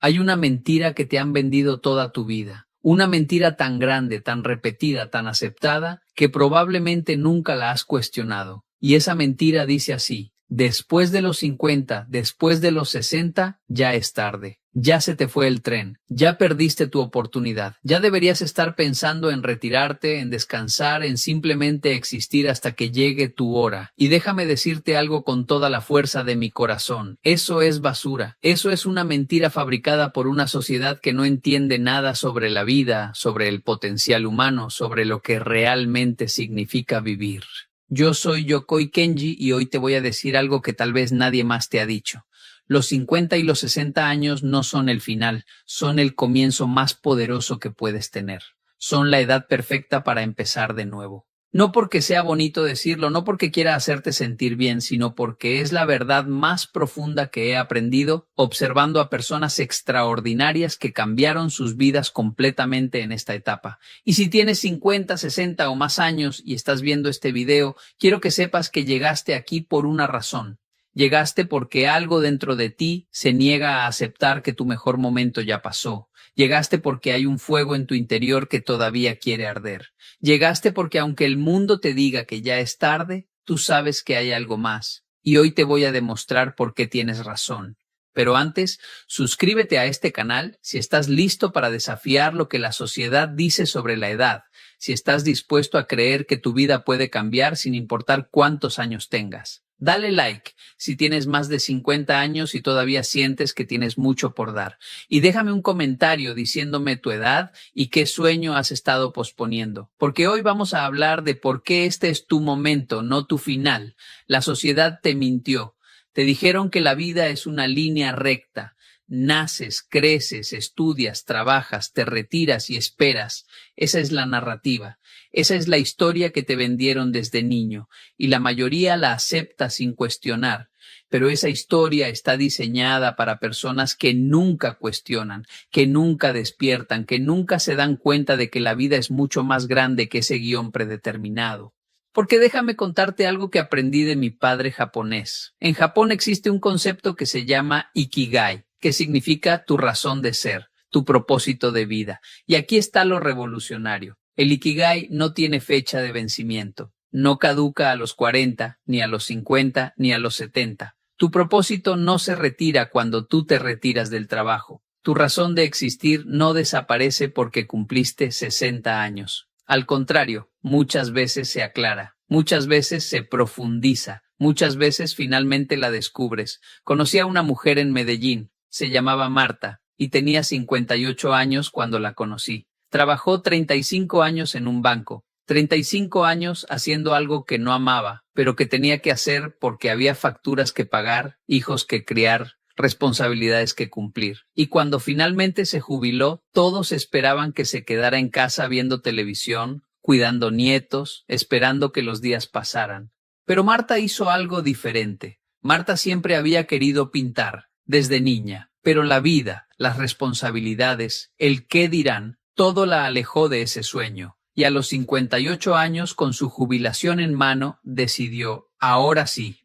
Hay una mentira que te han vendido toda tu vida. Una mentira tan grande, tan repetida, tan aceptada, que probablemente nunca la has cuestionado. Y esa mentira dice así: después de los 50, después de los 60, ya es tarde. Ya se te fue el tren, ya perdiste tu oportunidad, ya deberías estar pensando en retirarte, en descansar, en simplemente existir hasta que llegue tu hora. Y déjame decirte algo con toda la fuerza de mi corazón: eso es basura, eso es una mentira fabricada por una sociedad que no entiende nada sobre la vida, sobre el potencial humano, sobre lo que realmente significa vivir. Yo soy Yokoi Kenji y hoy te voy a decir algo que tal vez nadie más te ha dicho. Los 50 y los 60 años no son el final, son el comienzo más poderoso que puedes tener. Son la edad perfecta para empezar de nuevo. No porque sea bonito decirlo, no porque quiera hacerte sentir bien, sino porque es la verdad más profunda que he aprendido observando a personas extraordinarias que cambiaron sus vidas completamente en esta etapa. Y si tienes 50, 60 o más años y estás viendo este video, quiero que sepas que llegaste aquí por una razón. Llegaste porque algo dentro de ti se niega a aceptar que tu mejor momento ya pasó. Llegaste porque hay un fuego en tu interior que todavía quiere arder. Llegaste porque aunque el mundo te diga que ya es tarde, tú sabes que hay algo más. Y hoy te voy a demostrar por qué tienes razón. Pero antes, suscríbete a este canal si estás listo para desafiar lo que la sociedad dice sobre la edad, si estás dispuesto a creer que tu vida puede cambiar sin importar cuántos años tengas. Dale like si tienes más de 50 años y todavía sientes que tienes mucho por dar. Y déjame un comentario diciéndome tu edad y qué sueño has estado posponiendo. Porque hoy vamos a hablar de por qué este es tu momento, no tu final. La sociedad te mintió. Te dijeron que la vida es una línea recta. Naces, creces, estudias, trabajas, te retiras y esperas. Esa es la narrativa. Esa es la historia que te vendieron desde niño, y la mayoría la acepta sin cuestionar. Pero esa historia está diseñada para personas que nunca cuestionan, que nunca despiertan, que nunca se dan cuenta de que la vida es mucho más grande que ese guión predeterminado. Porque déjame contarte algo que aprendí de mi padre japonés. En Japón existe un concepto que se llama Ikigai, que significa tu razón de ser, tu propósito de vida. Y aquí está lo revolucionario. El Ikigai no tiene fecha de vencimiento. No caduca a los 40, ni a los 50, ni a los 70. Tu propósito no se retira cuando tú te retiras del trabajo. Tu razón de existir no desaparece porque cumpliste 60 años. Al contrario, muchas veces se aclara, muchas veces se profundiza, muchas veces finalmente la descubres. Conocí a una mujer en Medellín, se llamaba Marta, y tenía 58 años cuando la conocí. Trabajó 35 años en un banco, 35 años haciendo algo que no amaba, pero que tenía que hacer porque había facturas que pagar, hijos que criar, responsabilidades que cumplir. Y cuando finalmente se jubiló, todos esperaban que se quedara en casa viendo televisión, cuidando nietos, esperando que los días pasaran. Pero Marta hizo algo diferente. Marta siempre había querido pintar, desde niña, pero la vida, las responsabilidades, el qué dirán, todo la alejó de ese sueño. Y a los 58 años, con su jubilación en mano, decidió, ahora sí.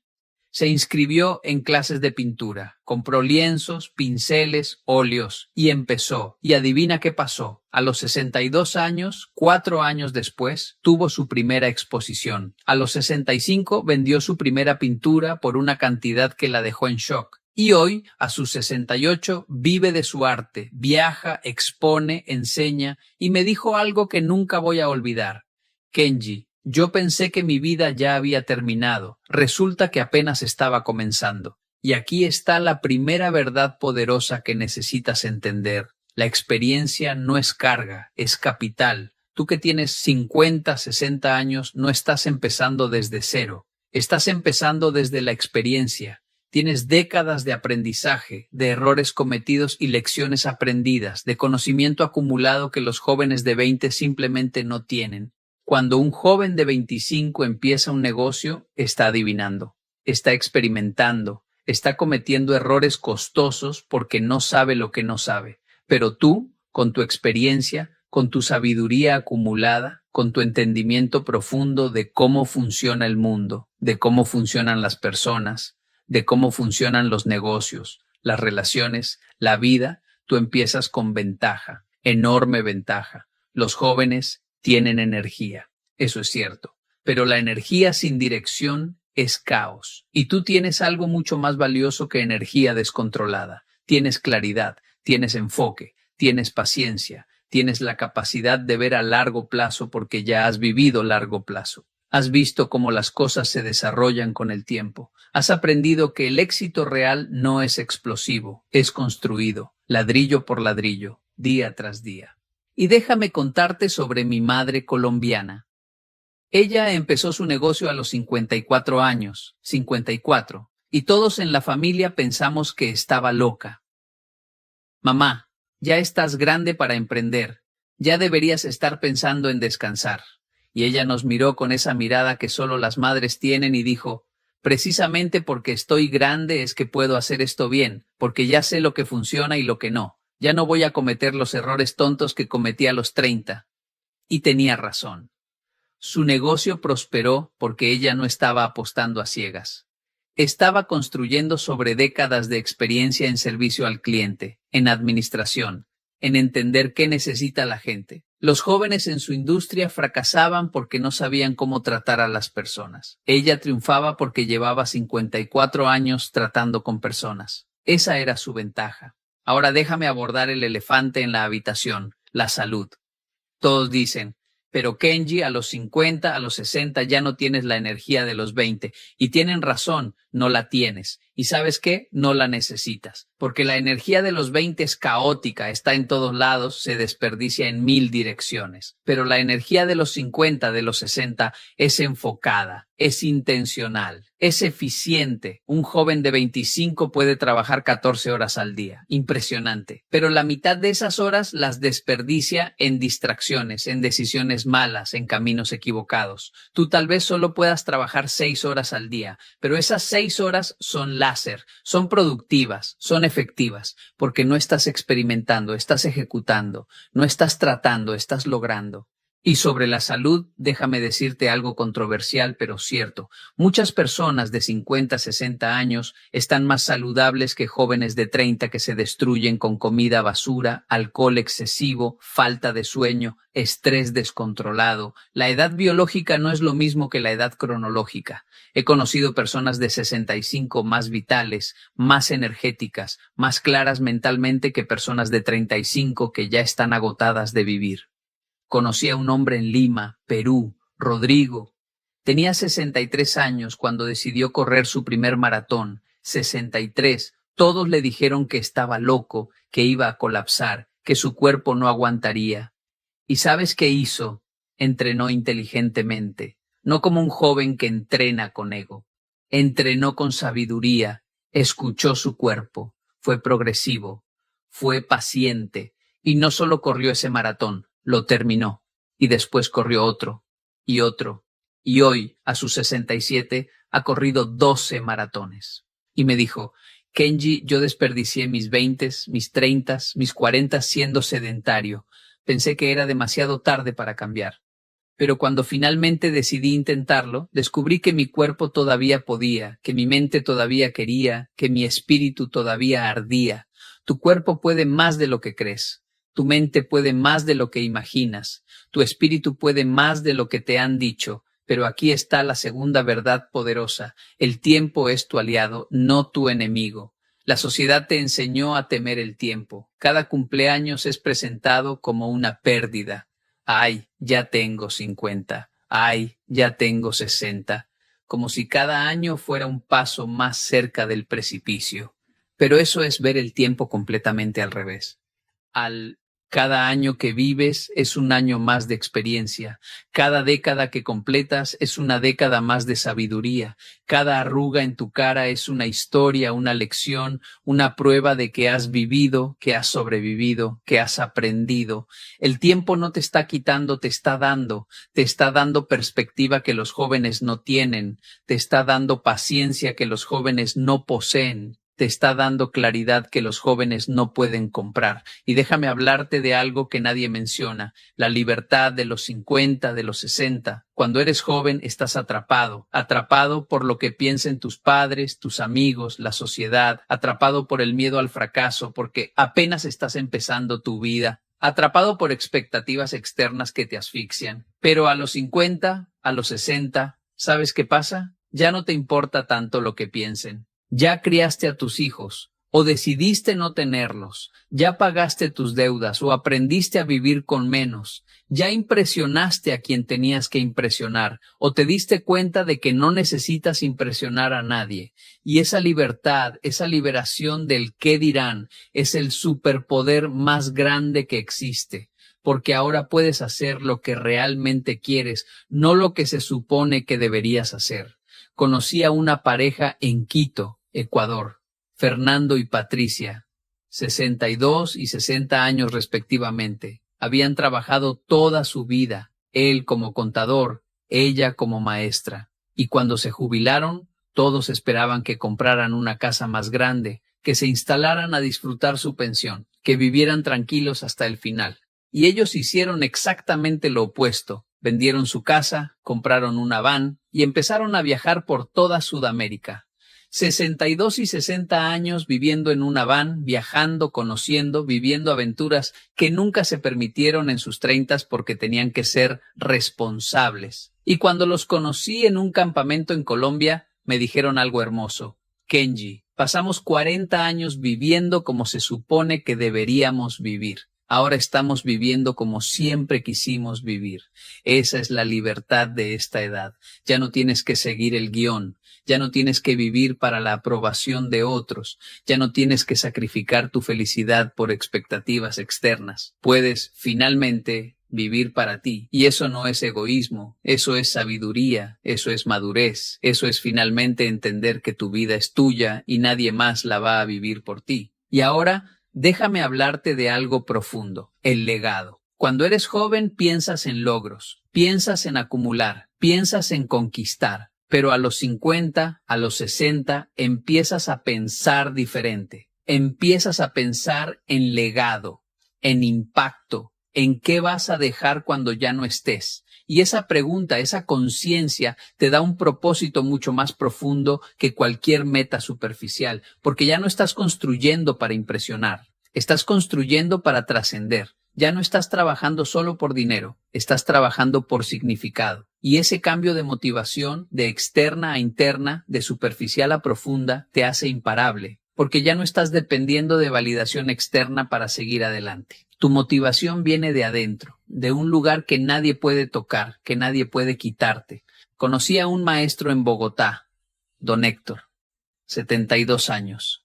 Se inscribió en clases de pintura, compró lienzos, pinceles, óleos y empezó. Y adivina qué pasó. A los 62 años, 4 años después, tuvo su primera exposición. A los 65 vendió su primera pintura por una cantidad que la dejó en shock. Y hoy, a sus 68, vive de su arte, viaja, expone, enseña y me dijo algo que nunca voy a olvidar. Kenji, yo pensé que mi vida ya había terminado. Resulta que apenas estaba comenzando. Y aquí está la primera verdad poderosa que necesitas entender. La experiencia no es carga, es capital. Tú que tienes 50, 60 años, no estás empezando desde cero. Estás empezando desde la experiencia. Tienes décadas de aprendizaje, de errores cometidos y lecciones aprendidas, de conocimiento acumulado que los jóvenes de 20 simplemente no tienen. Cuando un joven de 25 empieza un negocio, está adivinando, está experimentando, está cometiendo errores costosos porque no sabe lo que no sabe. Pero tú, con tu experiencia, con tu sabiduría acumulada, con tu entendimiento profundo de cómo funciona el mundo, de cómo funcionan las personas, de cómo funcionan los negocios, las relaciones, la vida, Tú empiezas con ventaja, enorme ventaja. Los jóvenes tienen energía, eso es cierto, pero la energía sin dirección es caos. Y tú tienes algo mucho más valioso que energía descontrolada. Tienes claridad, tienes enfoque, tienes paciencia, tienes la capacidad de ver a largo plazo porque ya has vivido largo plazo. Has visto cómo las cosas se desarrollan con el tiempo. Has aprendido que el éxito real no es explosivo, es construido, ladrillo por ladrillo, día tras día. Y déjame contarte sobre mi madre colombiana. Ella empezó su negocio a los 54 años, 54, y todos en la familia pensamos que estaba loca. Mamá, ya estás grande para emprender, ya deberías estar pensando en descansar. Y ella nos miró con esa mirada que solo las madres tienen y dijo, precisamente porque estoy grande es que puedo hacer esto bien, porque ya sé lo que funciona y lo que no. Ya no voy a cometer los errores tontos que cometí a los 30. Y tenía razón. Su negocio prosperó porque ella no estaba apostando a ciegas. Estaba construyendo sobre décadas de experiencia en servicio al cliente, en administración, en entender qué necesita la gente. Los jóvenes en su industria fracasaban porque no sabían cómo tratar a las personas. Ella triunfaba porque llevaba 54 años tratando con personas. Esa era su ventaja. Ahora déjame abordar el elefante en la habitación, la salud. Todos dicen, pero Kenji, a los 50, a los 60 ya no tienes la energía de los 20. Y tienen razón, no la tienes. ¿Y sabes qué? No la necesitas. Porque la energía de los 20 es caótica, está en todos lados, se desperdicia en 1000 direcciones. Pero la energía de los 50, de los 60, es enfocada, es intencional, es eficiente. Un joven de 25 puede trabajar 14 horas al día. Impresionante. Pero la mitad de esas horas las desperdicia en distracciones, en decisiones malas, en caminos equivocados. Tú tal vez solo puedas trabajar 6 horas al día, pero esas 6 horas son láser, son productivas, son efectivas, porque no estás experimentando, estás ejecutando, no estás tratando, estás logrando. Y sobre la salud, déjame decirte algo controversial, pero cierto. Muchas personas de 50, 60 años están más saludables que jóvenes de 30 que se destruyen con comida basura, alcohol excesivo, falta de sueño, estrés descontrolado. La edad biológica no es lo mismo que la edad cronológica. He conocido personas de 65 más vitales, más energéticas, más claras mentalmente que personas de 35 que ya están agotadas de vivir. Conocí a un hombre en Lima, Perú, Rodrigo. Tenía 63 años cuando decidió correr su primer maratón. 63. Todos le dijeron que estaba loco, que iba a colapsar, que su cuerpo no aguantaría. ¿Y sabes qué hizo? Entrenó inteligentemente, no como un joven que entrena con ego. Entrenó con sabiduría, escuchó su cuerpo, fue progresivo, fue paciente, y no solo corrió ese maratón, lo terminó, y después corrió otro, y otro, y hoy, a sus 67, ha corrido 12 maratones. Y me dijo, Kenji, yo desperdicié mis 20, mis 30, mis 40 siendo sedentario. Pensé que era demasiado tarde para cambiar. Pero cuando finalmente decidí intentarlo, descubrí que mi cuerpo todavía podía, que mi mente todavía quería, que mi espíritu todavía ardía. Tu cuerpo puede más de lo que crees. Tu mente puede más de lo que imaginas. Tu espíritu puede más de lo que te han dicho. Pero aquí está la segunda verdad poderosa. El tiempo es tu aliado, no tu enemigo. La sociedad te enseñó a temer el tiempo. Cada cumpleaños es presentado como una pérdida. Ay, ya tengo 50. Ay, ya tengo 60. Como si cada año fuera un paso más cerca del precipicio. Pero eso es ver el tiempo completamente al revés. Cada año que vives es un año más de experiencia. Cada década que completas es una década más de sabiduría. Cada arruga en tu cara es una historia, una lección, una prueba de que has vivido, que has sobrevivido, que has aprendido. El tiempo no te está quitando, te está dando perspectiva que los jóvenes no tienen, te está dando paciencia que los jóvenes no poseen. te está dando claridad que los jóvenes no pueden comprar. Y déjame hablarte de algo que nadie menciona, la libertad de los 50, de los 60. Cuando eres joven estás atrapado por lo que piensen tus padres, tus amigos, la sociedad, atrapado por el miedo al fracaso, porque apenas estás empezando tu vida, atrapado por expectativas externas que te asfixian. Pero a los 50, a los 60, ¿sabes qué pasa? Ya no te importa tanto lo que piensen. Ya criaste a tus hijos, o decidiste no tenerlos, ya pagaste tus deudas o aprendiste a vivir con menos, ya impresionaste a quien tenías que impresionar, o te diste cuenta de que no necesitas impresionar a nadie. Y esa libertad, esa liberación del qué dirán, es el superpoder más grande que existe. Porque ahora puedes hacer lo que realmente quieres, no lo que se supone que deberías hacer. Conocí a una pareja en Quito, Ecuador, Fernando y Patricia, 62 y 60 años respectivamente. Habían trabajado toda su vida, él como contador, ella como maestra. Y cuando se jubilaron, todos esperaban que compraran una casa más grande, que se instalaran a disfrutar su pensión, que vivieran tranquilos hasta el final. Y ellos hicieron exactamente lo opuesto. Vendieron su casa, compraron una van y empezaron a viajar por toda Sudamérica. 62 y 60 años viviendo en una van, viajando, conociendo, viviendo aventuras que nunca se permitieron en sus 30 porque tenían que ser responsables. Y cuando los conocí en un campamento en Colombia, me dijeron algo hermoso. Kenji, pasamos 40 años viviendo como se supone que deberíamos vivir. Ahora estamos viviendo como siempre quisimos vivir. Esa es la libertad de esta edad. Ya no tienes que seguir el guión. Ya no tienes que vivir para la aprobación de otros. Ya no tienes que sacrificar tu felicidad por expectativas externas. Puedes, finalmente, vivir para ti. Y eso no es egoísmo. Eso es sabiduría. Eso es madurez. Eso es finalmente entender que tu vida es tuya y nadie más la va a vivir por ti. Y ahora, déjame hablarte de algo profundo, el legado. Cuando eres joven piensas en logros, piensas en acumular, piensas en conquistar, pero a los 50, a los 60 empiezas a pensar diferente, empiezas a pensar en legado, en impacto, en qué vas a dejar cuando ya no estés. Y esa pregunta, esa conciencia te da un propósito mucho más profundo que cualquier meta superficial, porque ya no estás construyendo para impresionar, estás construyendo para trascender. Ya no estás trabajando solo por dinero, estás trabajando por significado. Y ese cambio de motivación, de externa a interna, de superficial a profunda, te hace imparable, porque ya no estás dependiendo de validación externa para seguir adelante. Tu motivación viene de adentro, de un lugar que nadie puede tocar, que nadie puede quitarte. Conocí a un maestro en Bogotá, don Héctor, 72 años.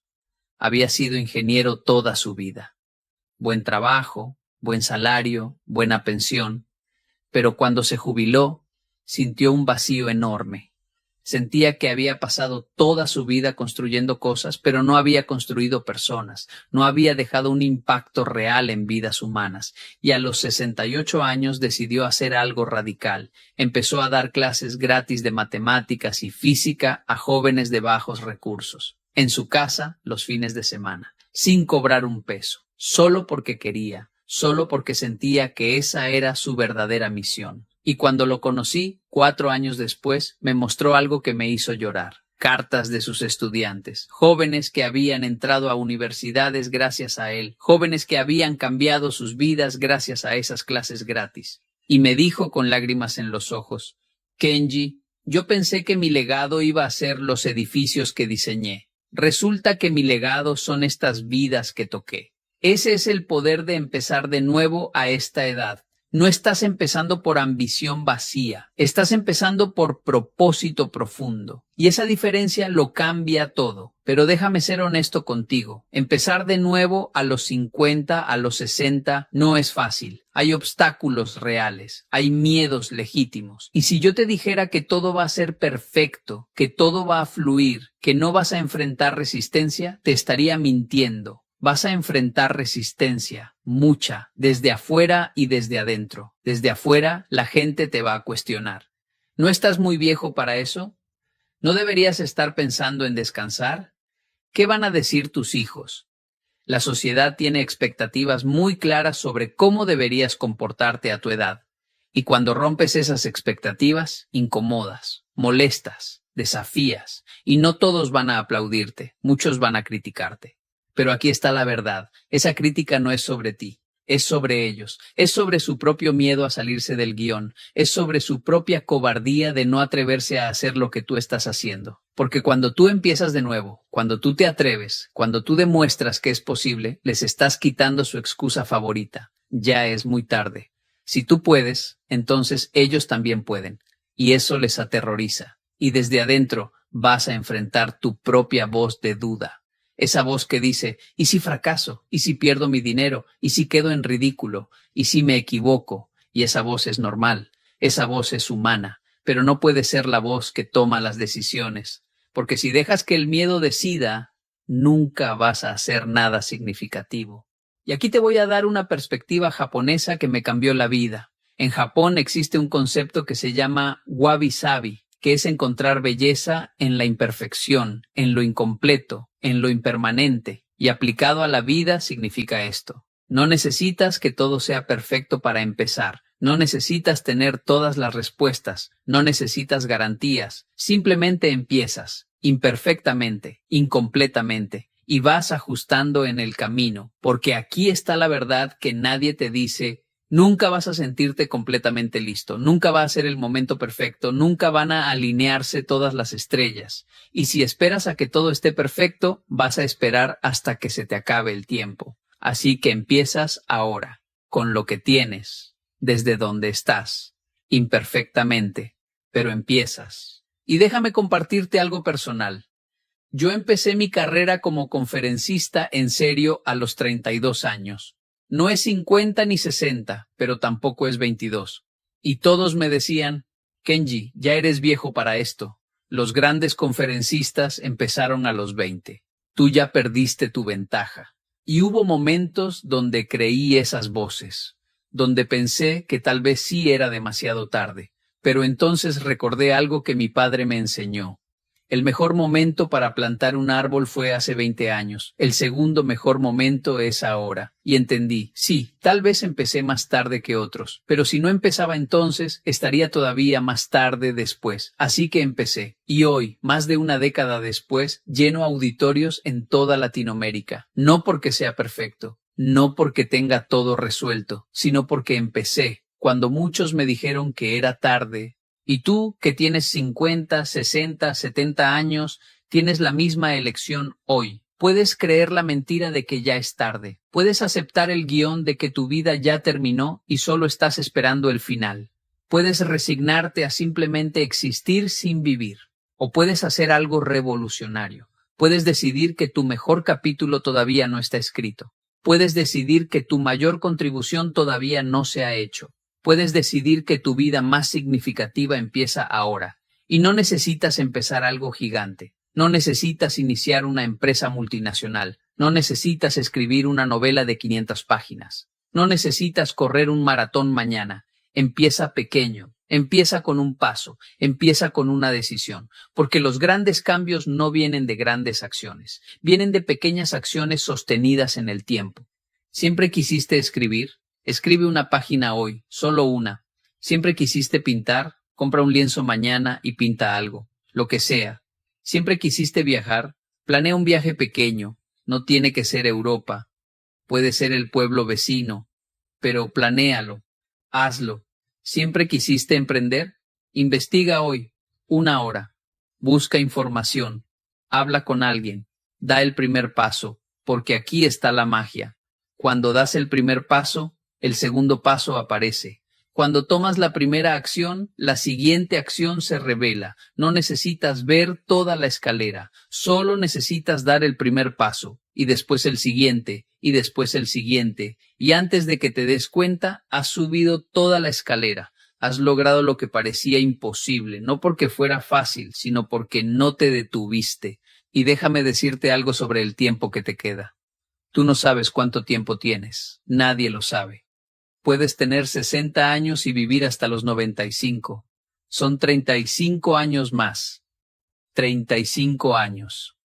Había sido ingeniero toda su vida. Buen trabajo, buen salario, buena pensión. Pero cuando se jubiló, sintió un vacío enorme. Sentía que había pasado toda su vida construyendo cosas, pero no había construido personas, no había dejado un impacto real en vidas humanas, y a los 68 años decidió hacer algo radical. Empezó a dar clases gratis de matemáticas y física a jóvenes de bajos recursos, en su casa los fines de semana, sin cobrar un peso, solo porque quería, solo porque sentía que esa era su verdadera misión. Y cuando lo conocí, 4 años después, me mostró algo que me hizo llorar. Cartas de sus estudiantes, jóvenes que habían entrado a universidades gracias a él, jóvenes que habían cambiado sus vidas gracias a esas clases gratis. Y me dijo con lágrimas en los ojos, Kenji, yo pensé que mi legado iba a ser los edificios que diseñé. Resulta que mi legado son estas vidas que toqué. Ese es el poder de empezar de nuevo a esta edad. No estás empezando por ambición vacía, estás empezando por propósito profundo. Y esa diferencia lo cambia todo. Pero déjame ser honesto contigo. Empezar de nuevo a los 50, a los 60, no es fácil. Hay obstáculos reales, hay miedos legítimos. Y si yo te dijera que todo va a ser perfecto, que todo va a fluir, que no vas a enfrentar resistencia, te estaría mintiendo. Vas a enfrentar resistencia, mucha, desde afuera y desde adentro. Desde afuera, la gente te va a cuestionar. ¿No estás muy viejo para eso? ¿No deberías estar pensando en descansar? ¿Qué van a decir tus hijos? La sociedad tiene expectativas muy claras sobre cómo deberías comportarte a tu edad. Y cuando rompes esas expectativas, incomodas, molestas, desafías, y no todos van a aplaudirte, muchos van a criticarte. Pero aquí está la verdad, esa crítica no es sobre ti, es sobre ellos, es sobre su propio miedo a salirse del guión, es sobre su propia cobardía de no atreverse a hacer lo que tú estás haciendo. Porque cuando tú empiezas de nuevo, cuando tú te atreves, cuando tú demuestras que es posible, les estás quitando su excusa favorita. Ya es muy tarde. Si tú puedes, entonces ellos también pueden. Y eso les aterroriza. Y desde adentro vas a enfrentar tu propia voz de duda. Esa voz que dice, ¿y si fracaso? ¿Y si pierdo mi dinero? ¿Y si quedo en ridículo? ¿Y si me equivoco? Y esa voz es normal. Esa voz es humana. Pero no puede ser la voz que toma las decisiones. Porque si dejas que el miedo decida, nunca vas a hacer nada significativo. Y aquí te voy a dar una perspectiva japonesa que me cambió la vida. En Japón existe un concepto que se llama wabi-sabi, que es encontrar belleza en la imperfección, en lo incompleto, en lo impermanente, y aplicado a la vida significa esto. No necesitas que todo sea perfecto para empezar, no necesitas tener todas las respuestas, no necesitas garantías, simplemente empiezas, imperfectamente, incompletamente, y vas ajustando en el camino, porque aquí está la verdad que nadie te dice. Nunca vas a sentirte completamente listo, nunca va a ser el momento perfecto, nunca van a alinearse todas las estrellas. Y si esperas a que todo esté perfecto, vas a esperar hasta que se te acabe el tiempo. Así que empiezas ahora, con lo que tienes, desde donde estás, imperfectamente, pero empiezas. Y déjame compartirte algo personal. Yo empecé mi carrera como conferencista en serio a los 32 años. No es 50 ni 60, pero tampoco es 22. Y todos me decían, Kenji, ya eres viejo para esto. Los grandes conferencistas empezaron a los 20. Tú ya perdiste tu ventaja. Y hubo momentos donde creí esas voces, donde pensé que tal vez sí era demasiado tarde. Pero entonces recordé algo que mi padre me enseñó. El mejor momento para plantar un árbol fue hace 20 años. El segundo mejor momento es ahora. Y entendí, sí, tal vez empecé más tarde que otros, pero si no empezaba entonces, estaría todavía más tarde después. Así que empecé. Y hoy, más de una década después, lleno auditorios en toda Latinoamérica. No porque sea perfecto, no porque tenga todo resuelto, sino porque empecé, cuando muchos me dijeron que era tarde. Y tú, que tienes 50, 60, 70 años, tienes la misma elección hoy. Puedes creer la mentira de que ya es tarde. Puedes aceptar el guión de que tu vida ya terminó y solo estás esperando el final. Puedes resignarte a simplemente existir sin vivir. O puedes hacer algo revolucionario. Puedes decidir que tu mejor capítulo todavía no está escrito. Puedes decidir que tu mayor contribución todavía no se ha hecho. Puedes decidir que tu vida más significativa empieza ahora. Y no necesitas empezar algo gigante. No necesitas iniciar una empresa multinacional. No necesitas escribir una novela de 500 páginas. No necesitas correr un maratón mañana. Empieza pequeño. Empieza con un paso. Empieza con una decisión. Porque los grandes cambios no vienen de grandes acciones. Vienen de pequeñas acciones sostenidas en el tiempo. ¿Siempre quisiste escribir? Escribe una página hoy, solo una. ¿Siempre quisiste pintar? Compra un lienzo mañana y pinta algo, lo que sea. ¿Siempre quisiste viajar? Planea un viaje pequeño. No tiene que ser Europa. Puede ser el pueblo vecino. Pero planéalo. Hazlo. ¿Siempre quisiste emprender? Investiga hoy. 1 hora. Busca información. Habla con alguien. Da el primer paso, porque aquí está la magia. Cuando das el primer paso, el segundo paso aparece. Cuando tomas la primera acción, la siguiente acción se revela. No necesitas ver toda la escalera, solo necesitas dar el primer paso, y después el siguiente, y después el siguiente, y antes de que te des cuenta, has subido toda la escalera. Has logrado lo que parecía imposible, no porque fuera fácil, sino porque no te detuviste. Y déjame decirte algo sobre el tiempo que te queda. Tú no sabes cuánto tiempo tienes, nadie lo sabe. Puedes tener 60 años y vivir hasta los 95. Son 35 años más. 35 años.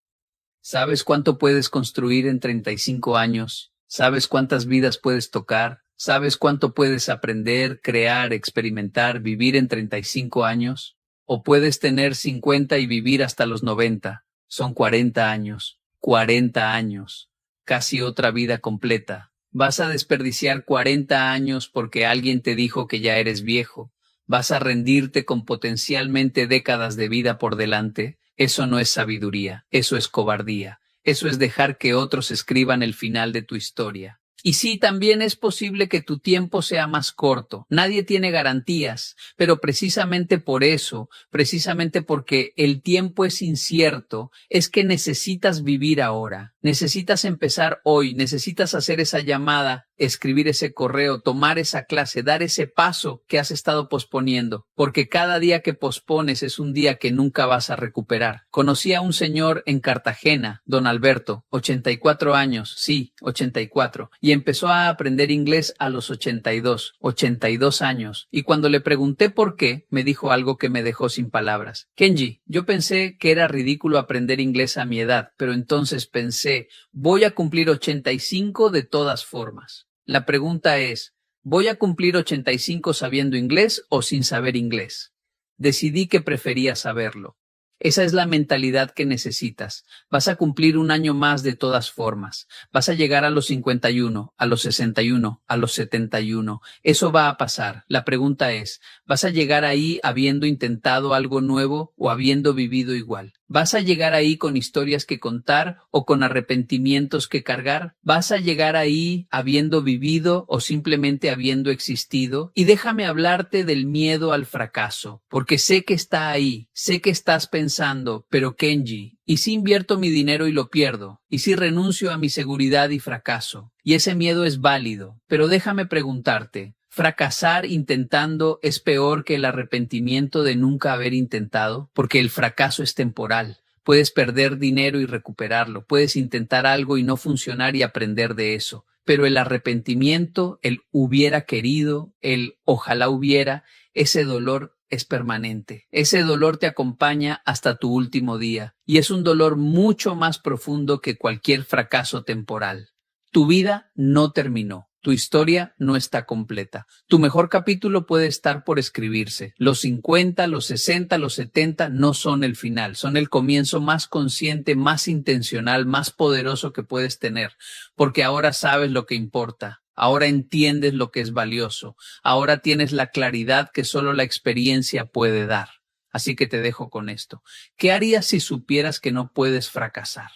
¿Sabes cuánto puedes construir en 35 años? ¿Sabes cuántas vidas puedes tocar? ¿Sabes cuánto puedes aprender, crear, experimentar, vivir en 35 años? ¿O puedes tener 50 y vivir hasta los 90? Son 40 años. 40 años. Casi otra vida completa. ¿Vas a desperdiciar 40 años porque alguien te dijo que ya eres viejo? ¿Vas a rendirte con potencialmente décadas de vida por delante? Eso no es sabiduría, eso es cobardía. Eso es dejar que otros escriban el final de tu historia. Y sí, también es posible que tu tiempo sea más corto. Nadie tiene garantías, pero precisamente por eso, precisamente porque el tiempo es incierto, es que necesitas vivir ahora. Necesitas empezar hoy, necesitas hacer esa llamada, escribir ese correo, tomar esa clase, dar ese paso que has estado posponiendo, porque cada día que pospones es un día que nunca vas a recuperar. Conocí a un señor en Cartagena, don Alberto, 84 años, sí, 84, y empezó a aprender inglés a los 82 años, y cuando le pregunté por qué, me dijo algo que me dejó sin palabras. Kenji, yo pensé que era ridículo aprender inglés a mi edad, pero entonces pensé, voy a cumplir 85 de todas formas. La pregunta es, ¿voy a cumplir 85 sabiendo inglés o sin saber inglés? Decidí que prefería saberlo. Esa es la mentalidad que necesitas. Vas a cumplir un año más de todas formas. Vas a llegar a los 51, a los 61, a los 71. Eso va a pasar. La pregunta es, ¿vas a llegar ahí habiendo intentado algo nuevo o habiendo vivido igual? ¿Vas a llegar ahí con historias que contar o con arrepentimientos que cargar? ¿Vas a llegar ahí habiendo vivido o simplemente habiendo existido? Y déjame hablarte del miedo al fracaso, porque sé que está ahí, sé que estás pensando, pero Kenji, ¿y si invierto mi dinero y lo pierdo? ¿Y si renuncio a mi seguridad y fracaso? Y ese miedo es válido, pero déjame preguntarte, ¿fracasar intentando es peor que el arrepentimiento de nunca haber intentado? Porque el fracaso es temporal. Puedes perder dinero y recuperarlo. Puedes intentar algo y no funcionar y aprender de eso. Pero el arrepentimiento, el hubiera querido, el ojalá hubiera, ese dolor es permanente. Ese dolor te acompaña hasta tu último día. Y es un dolor mucho más profundo que cualquier fracaso temporal. Tu vida no terminó. Tu historia no está completa. Tu mejor capítulo puede estar por escribirse. Los 50, los 60, los 70 no son el final, son el comienzo más consciente, más intencional, más poderoso que puedes tener, porque ahora sabes lo que importa. Ahora entiendes lo que es valioso. Ahora tienes la claridad que solo la experiencia puede dar. Así que te dejo con esto. ¿Qué harías si supieras que no puedes fracasar?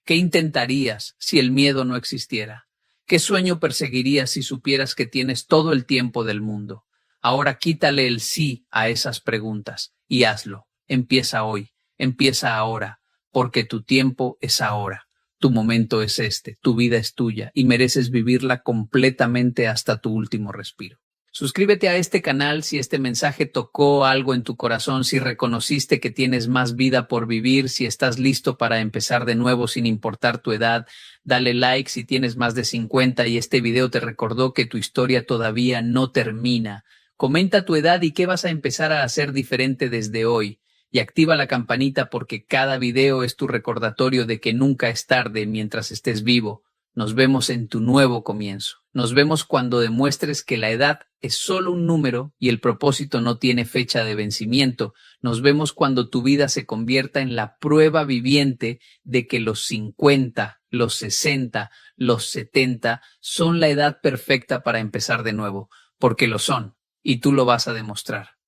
¿Qué intentarías si el miedo no existiera? ¿Qué sueño perseguirías si supieras que tienes todo el tiempo del mundo? Ahora quítale el sí a esas preguntas y hazlo. Empieza hoy, empieza ahora, porque tu tiempo es ahora. Tu momento es este, tu vida es tuya y mereces vivirla completamente hasta tu último respiro. Suscríbete a este canal si este mensaje tocó algo en tu corazón, si reconociste que tienes más vida por vivir, si estás listo para empezar de nuevo sin importar tu edad. Dale like si tienes más de 50 y este video te recordó que tu historia todavía no termina. Comenta tu edad y qué vas a empezar a hacer diferente desde hoy. Y activa la campanita porque cada video es tu recordatorio de que nunca es tarde mientras estés vivo. Nos vemos en tu nuevo comienzo. Nos vemos cuando demuestres que la edad es solo un número y el propósito no tiene fecha de vencimiento. Nos vemos cuando tu vida se convierta en la prueba viviente de que los 50, los 60, los 70 son la edad perfecta para empezar de nuevo, porque lo son, y tú lo vas a demostrar.